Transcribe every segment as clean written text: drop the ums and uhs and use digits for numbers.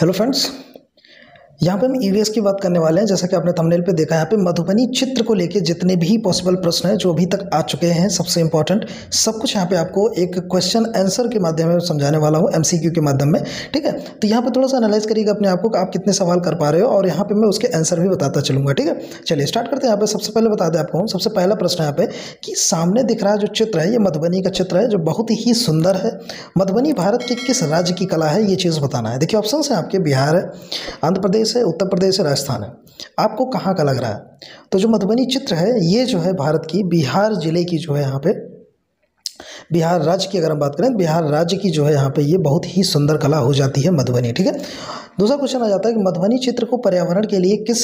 Hello friends, यहाँ पे हम ईवीएस की बात करने वाले हैं। जैसा कि आपने थंबनेल पे देखा, यहाँ पे मधुबनी चित्र को लेके जितने भी पॉसिबल प्रश्न हैं जो अभी तक आ चुके हैं, सबसे इंपॉर्टेंट सब कुछ यहाँ पे आपको एक क्वेश्चन आंसर के माध्यम में समझाने वाला हूँ, एमसीक्यू के माध्यम में। ठीक है, तो यहाँ पे थोड़ा सा एनालाइज करिएगा अपने आप को कि आप कितने सवाल कर पा रहे हो, और यहाँ पे मैं उसके आंसर भी बताता चलूँगा। ठीक है, चलिए स्टार्ट करते हैं। यहाँ पे सबसे पहले बता दें आपको, सबसे पहला प्रश्न यहाँ पे कि सामने दिख रहा जो चित्र है, ये मधुबनी का चित्र है जो बहुत ही सुंदर है। मधुबनी भारत के किस राज्य की कला है, ये चीज़ बताना है। देखिए ऑप्शन है आपके, बिहार है, आंध्र प्रदेश है, उत्तर प्रदेश है, राजस्थान है। आपको कहाँ का लग रहा है? तो जो मधुबनी चित्र है ये जो है भारत की बिहार जिले की जो है, यहाँ पे बिहार राज्य की अगर हम बात करें, बिहार राज्य की जो है यहाँ पे ये बहुत ही सुंदर कला हो जाती है मधुबनी। ठीक है, दूसरा क्वेश्चन आ जाता है कि मधुबनी चित्र को पर्यावरण के लिए किस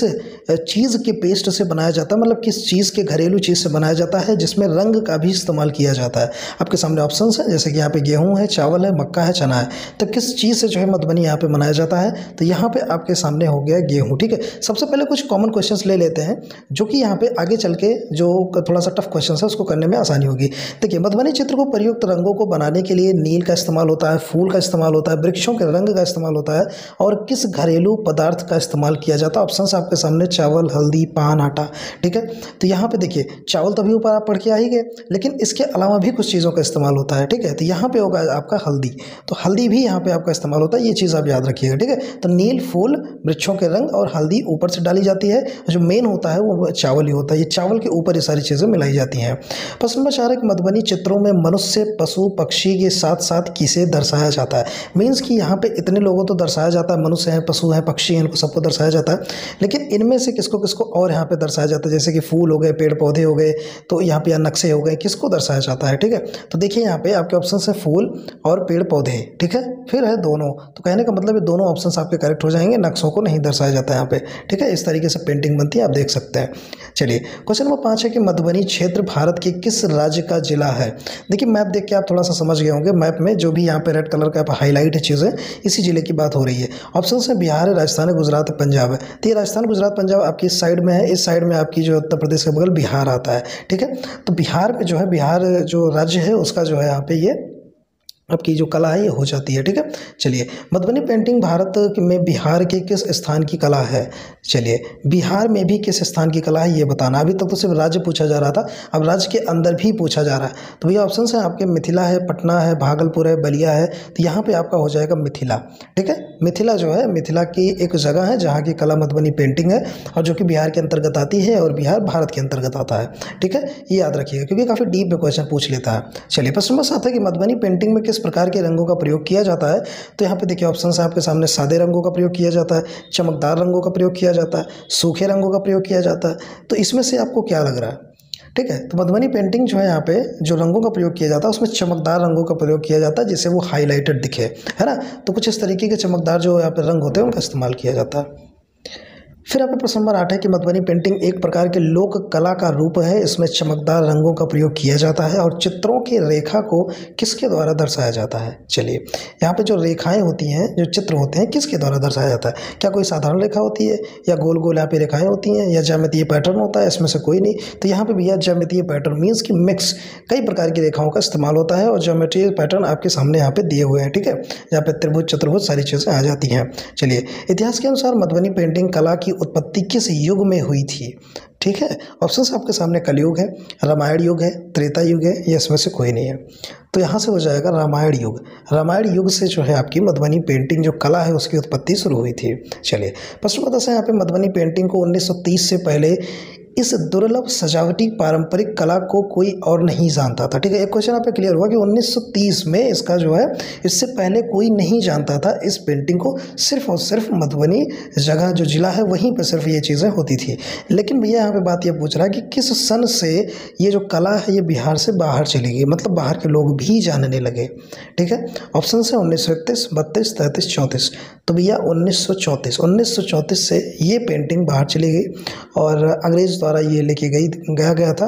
चीज़ के पेस्ट से बनाया जाता है, मतलब किस चीज़ के घरेलू चीज़ से बनाया जाता है जिसमें रंग का भी इस्तेमाल किया जाता है। आपके सामने ऑप्शंस हैं, जैसे कि यहाँ पे गेहूं है, चावल है, मक्का है, चना है। तो किस चीज़ से जो है मधुबनी यहाँ पे बनाया जाता है? तो यहाँ पे आपके सामने हो गया गेहूँ। ठीक है, सबसे पहले कुछ कॉमन क्वेश्चंस ले लेते हैं जो कि यहाँ पे आगे चल के जो थोड़ा सा टफ क्वेश्चन है उसको करने में आसानी होगी। देखिए, मधुबनी चित्र को प्रयुक्त रंगों को बनाने के लिए नील का इस्तेमाल होता है, फूल का इस्तेमाल होता है, वृक्षों के रंग का इस्तेमाल होता है, और किस घरेलू पदार्थ का इस्तेमाल किया जाता है? ऑप्शंस आपके सामने, चावल, हल्दी, पान, आटा। ठीक है, तो यहाँ पे देखिए चावल तो अभी ऊपर आप पढ़ के आ ही गए, लेकिन इसके अलावा भी कुछ चीज़ों का इस्तेमाल होता है। ठीक है, तो यहाँ पे होगा आपका हल्दी, तो हल्दी भी यहाँ पे आपका इस्तेमाल होता है, ये चीज़ आप याद रखिएगा। ठीक है, तो नील, फूल, वृक्षों के रंग और हल्दी ऊपर से डाली जाती है, जो मेन होता है वो चावल ही होता है। ये चावल के ऊपर ये सारी चीज़ें मिलाई जाती हैं। प्रश्न नंबर 4 है कि मधुबनी चित्रों में मनुष्य, पशु, पक्षी के साथ साथ किसे दर्शाया जाता है? मीन्स कि यहाँ पे इतने लोगों तो दर्शाया जाता है, मनुष्य हैं, पशु हैं, पक्षी हैं, इनको सबको दर्शाया जाता है, लेकिन इनमें से किसको किसको और यहाँ पे दर्शाया जाता है? जैसे कि फूल हो गए, पेड़ पौधे हो गए, तो यहाँ पे नक्शे हो गए, किसको दर्शाया जाता है? ठीक है, तो देखिए यहाँ पे आपके ऑप्शन है फूल और पेड़ पौधे। ठीक है, फिर है दोनों, तो कहने का मतलब ये दोनों ऑप्शन आपके करेक्ट हो जाएंगे, नक्शों को नहीं दर्शाया जाता है यहाँ पे। ठीक है, इस तरीके से पेंटिंग बनती है, आप देख सकते हैं। चलिए क्वेश्चन नंबर 5 है कि मधुबनी क्षेत्र भारत के किस राज्य का जिला है? देखिए मैप देख के आप थोड़ा सा समझ गए होंगे, मैप में जो भी यहाँ पे रेड कलर का हाईलाइट है चीज़ें, इसी जिले की बात हो रही है। ऑप्शन है बिहार है, राजस्थान है, गुजरात है, पंजाब है। तो ये राजस्थान, गुजरात, पंजाब आपकी इस साइड में है, इस साइड में आपकी जो उत्तर प्रदेश के बगल बिहार आता है। ठीक है, तो बिहार में जो है, बिहार जो राज्य है उसका जो है यहाँ पे ये आपकी जो कला है ये हो जाती है। ठीक है, चलिए मधुबनी पेंटिंग भारत में बिहार के किस स्थान की कला है? चलिए बिहार में भी किस स्थान की कला है ये बताना। अभी तक तो सिर्फ राज्य पूछा जा रहा था, अब राज्य के अंदर भी पूछा जा रहा है। तो भैया ऑप्शन है आपके, मिथिला है, पटना है, भागलपुर है, बलिया है। तो यहाँ पे आपका हो जाएगा मिथिला। ठीक है, मिथिला जो है, मिथिला की एक जगह है जहाँ की कला मधुबनी पेंटिंग है, और जो कि बिहार के अंतर्गत आती है, और बिहार भारत के अंतर्गत आता है। ठीक है, ये याद रखिएगा क्योंकि काफ़ी डीप में क्वेश्चन पूछ लेता है। चलिए प्रश्न नंबर 7 है कि मधुबनी पेंटिंग में किस प्रकार के रंगों का प्रयोग किया जाता है? तो यहाँ पे देखिए ऑप्शन है आपके सामने, सादे रंगों का प्रयोग किया जाता है, चमकदार रंगों का प्रयोग किया जाता है, सूखे रंगों का प्रयोग किया जाता है। तो इसमें से आपको क्या लग रहा है? ठीक है, तो मधुबनी पेंटिंग जो है यहाँ पे जो रंगों का प्रयोग किया जाता है उसमें चमकदार रंगों का प्रयोग किया जाता है, जिससे वो हाईलाइटेड दिखे, है ना। तो कुछ इस तरीके के चमकदार जो यहाँ पे रंग होते हैं उनका इस्तेमाल किया जाता है। फिर आपका प्रश्न नंबर 8 है कि मधुबनी पेंटिंग एक प्रकार के लोक कला का रूप है, इसमें चमकदार रंगों का प्रयोग किया जाता है, और चित्रों की रेखा को किसके द्वारा दर्शाया जाता है? चलिए यहाँ पे जो रेखाएं होती हैं, जो चित्र होते हैं, किसके द्वारा दर्शाया जाता है? क्या कोई साधारण रेखा होती है, या गोल गोल यहाँ पे रेखाएं होती हैं, या ज्यामितीय पैटर्न होता है? इसमें से कोई नहीं। तो यहाँ पे भैया ज्यामितीय पैटर्न मीन्स की मिक्स कई प्रकार की रेखाओं का इस्तेमाल होता है, और ज्योमेट्री पैटर्न आपके सामने यहाँ पे दिए हुए हैं। ठीक है, यहाँ पे त्रिभुज, चतुर्भुज सारी चीज़ें आ जाती हैं। चलिए इतिहास के अनुसार मधुबनी पेंटिंग कला की उत्पत्ति किस युग में हुई थी? ठीक है, ऑप्शन आपके सामने, कलयुग है, रामायण युग है, त्रेता युग है, या इसमें से कोई नहीं है। तो यहाँ से हो जाएगा रामायण युग। रामायण युग से जो है आपकी मधुबनी पेंटिंग जो कला है उसकी उत्पत्ति शुरू हुई थी। चलिए प्रश्न नंबर 10 है यहाँ पे, मधुबनी पेंटिंग को 1930 से पहले इस दुर्लभ सजावटी पारंपरिक कला को कोई और नहीं जानता था। ठीक है, एक क्वेश्चन आप पे क्लियर हुआ कि 1930 में इसका जो है, इससे पहले कोई नहीं जानता था इस पेंटिंग को, सिर्फ और सिर्फ मधुबनी जगह जो जिला है वहीं पर सिर्फ ये चीज़ें होती थी। लेकिन भैया यहाँ पे बात ये पूछ रहा है कि किस सन से ये जो कला है ये बिहार से बाहर चली गई, मतलब बाहर के लोग भी जानने लगे। ठीक है, ऑप्शन है 1931, 32, 33, 34। तो भैया 1934 से ये पेंटिंग बाहर चली गई, और अंग्रेज द्वारा ये लेके गया था।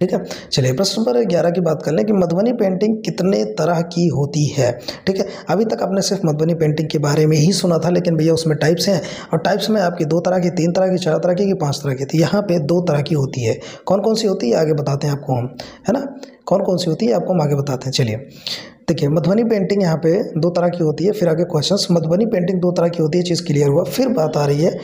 ठीक है, चलिए प्रश्न नंबर 11 की बात कर लें कि मधुबनी पेंटिंग कितने तरह की होती है? ठीक है, अभी तक आपने सिर्फ मधुबनी पेंटिंग के बारे में ही सुना था, लेकिन भैया उसमें टाइप्स हैं, और टाइप्स में आपकी 2 तरह की, 3 तरह की, 4 तरह की, 5 तरह की। तो यहाँ पे 2 तरह की होती है। कौन कौन सी होती है आगे बताते हैं आपको हम, है ना, कौन कौन सी होती है आपको हम आगे बताते हैं। चलिए देखिए मधुबनी पेंटिंग यहाँ पे दो तरह की होती है, फिर आगे क्वेश्चंस। मधुबनी पेंटिंग दो तरह की होती है, चीज़ क्लियर हुआ। फिर बात आ रही है,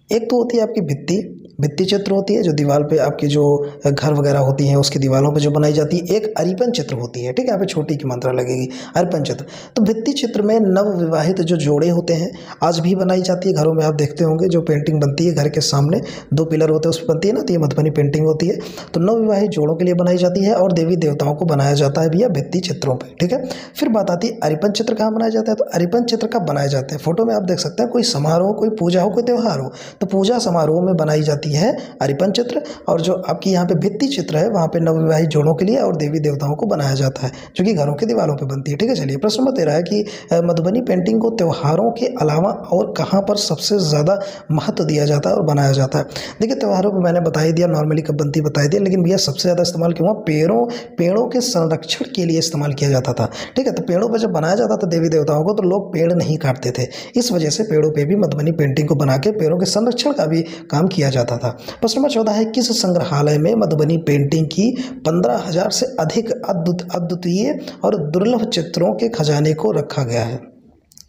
एक तो होती है आपकी भित्ति चित्र होती है, जो दीवार पे आपकी जो घर वगैरह होती हैं उसकी दीवारों पे जो बनाई जाती है। एक अरिपन चित्र होती है, ठीक है, यहाँ पे छोटी की मात्रा लगेगी, अरिपन चित्र। तो भित्ति चित्र में नव विवाहित जो जोड़े होते हैं, आज भी बनाई जाती है घरों में, आप देखते होंगे जो पेंटिंग बनती है घर के सामने दो पिलर होते हैं उस पर बनती है ना, तो ये मधुबनी पेंटिंग होती है। तो नव विवाहित जोड़ों के लिए बनाई जाती है और देवी देवताओं को बनाया जाता है भैया भित्ति चित्रों पर, ठीक है। फिर बात आती है अरिपन चित्र कहाँ बनाया जाता है। तो अरिपन चित्र कब बनाए जाते हैं, फोटो में आप देख सकते हैं, कोई समारोह, कोई पूजा हो, कोई त्यौहार हो, तो पूजा समारोह में बनाई जाती है अरिपन चित्र। और जो आपकी यहाँ पे भित्ति चित्र है वहाँ पे नवविवाहित जोड़ों के लिए और देवी देवताओं को बनाया जाता है, जो कि घरों की दीवारों पे बनती है, ठीक है। चलिए प्रश्न नंबर 13 है कि मधुबनी पेंटिंग को त्योहारों के अलावा और कहाँ पर सबसे ज़्यादा महत्व दिया जाता है और बनाया जाता है। देखिए त्योहारों पर मैंने बता ही दिया, नॉर्मली कब बनती बता दिया, लेकिन भैया सबसे ज़्यादा इस्तेमाल क्यों हुआ, पेड़ों के संरक्षण के लिए इस्तेमाल किया जाता था, ठीक है। तो पेड़ों पर जब बनाया जाता था देवी देवताओं को, तो लोग पेड़ नहीं काटते थे, इस वजह से पेड़ों पर भी मधुबनी पेंटिंग को बना के पेड़ों के संरक्षण का भी काम किया जाता था। प्रश्न नंबर 14 है, किस संग्रहालय में मधुबनी पेंटिंग की 15,000 से अधिक अद्वितीय और दुर्लभ चित्रों के खजाने को रखा गया है।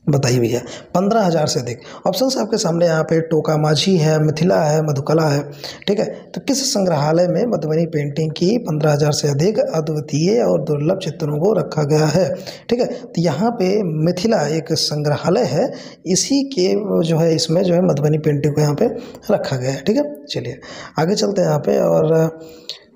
बताइए भैया, 15,000 से अधिक। ऑप्शंस आपके सामने यहाँ पे टोका माझी है, मिथिला है, मधुकला है, ठीक है। तो किस संग्रहालय में मधुबनी पेंटिंग की 15,000 से अधिक अद्वितीय और दुर्लभ चित्रों को रखा गया है, ठीक है। तो यहाँ पे मिथिला एक संग्रहालय है, इसी के जो है इसमें जो है मधुबनी पेंटिंग को यहाँ पे रखा गया है, ठीक है। चलिए आगे चलते हैं यहाँ पे। और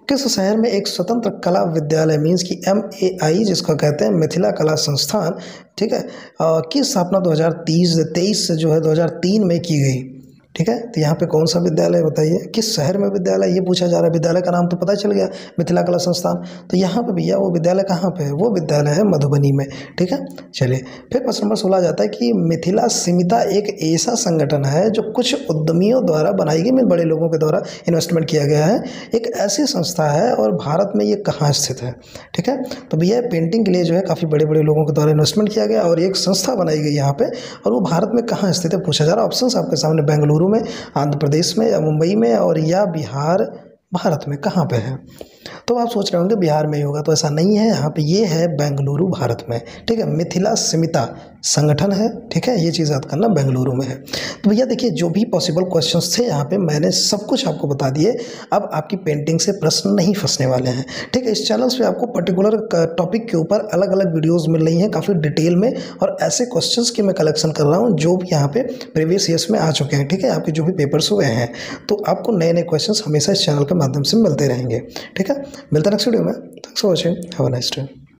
किस शहर में एक स्वतंत्र कला विद्यालय मीन्स की MAI जिसको कहते हैं मिथिला कला संस्थान, ठीक है, की स्थापना 2023 से जो है 2003 में की गई, ठीक है। तो यहाँ पे कौन सा विद्यालय बताइए, किस शहर में विद्यालय, ये पूछा जा रहा है। विद्यालय का नाम तो पता चल गया, मिथिला कला संस्थान। तो यहाँ पे भैया वो विद्यालय कहाँ पे है, वो विद्यालय है मधुबनी में, ठीक है। चलिए फिर प्रश्न नंबर 16 जाता है कि मिथिला समिता एक ऐसा संगठन है जो कुछ उद्यमियों द्वारा बनाई गई, बड़े लोगों के द्वारा इन्वेस्टमेंट किया गया है, एक ऐसी संस्था है और भारत में ये कहाँ स्थित है, ठीक है। तो भैया पेंटिंग के लिए जो है काफ़ी बड़े बड़े लोगों के द्वारा इन्वेस्टमेंट किया गया और एक संस्था बनाई गई यहाँ पे, और वो भारत में कहाँ स्थित है पूछा जा रहा है। ऑप्शन आपके सामने बेंगलुरु में, आंध्र प्रदेश में, या मुंबई में, और या बिहार, भारत में कहाँ पे है। तो आप सोच रहे होंगे बिहार में ही होगा, तो ऐसा नहीं है, यहाँ पे ये है बेंगलुरु भारत में, ठीक है। मिथिला समिता संगठन है, ठीक है, ये चीज़ याद करना बेंगलुरु में है। तो भैया देखिए जो भी पॉसिबल क्वेश्चंस थे यहाँ पे मैंने सब कुछ आपको बता दिए। अब आपकी पेंटिंग से प्रश्न नहीं फंसने वाले हैं, ठीक है। इस चैनल पे आपको पर्टिकुलर टॉपिक के ऊपर अलग अलग वीडियोस मिल रही हैं काफ़ी डिटेल में, और ऐसे क्वेश्चंस की मैं कलेक्शन कर रहा हूँ जो भी यहाँ पे प्रीवियस ईयर्स में आ चुके हैं, ठीक है। आपके जो भी पेपर्स हुए हैं, तो आपको नए नए क्वेश्चन हमेशा इस चैनल के माध्यम से मिलते रहेंगे, ठीक है। मिलते हैं नेक्स्ट वीडियो में। Thanks for watching, have a nice day.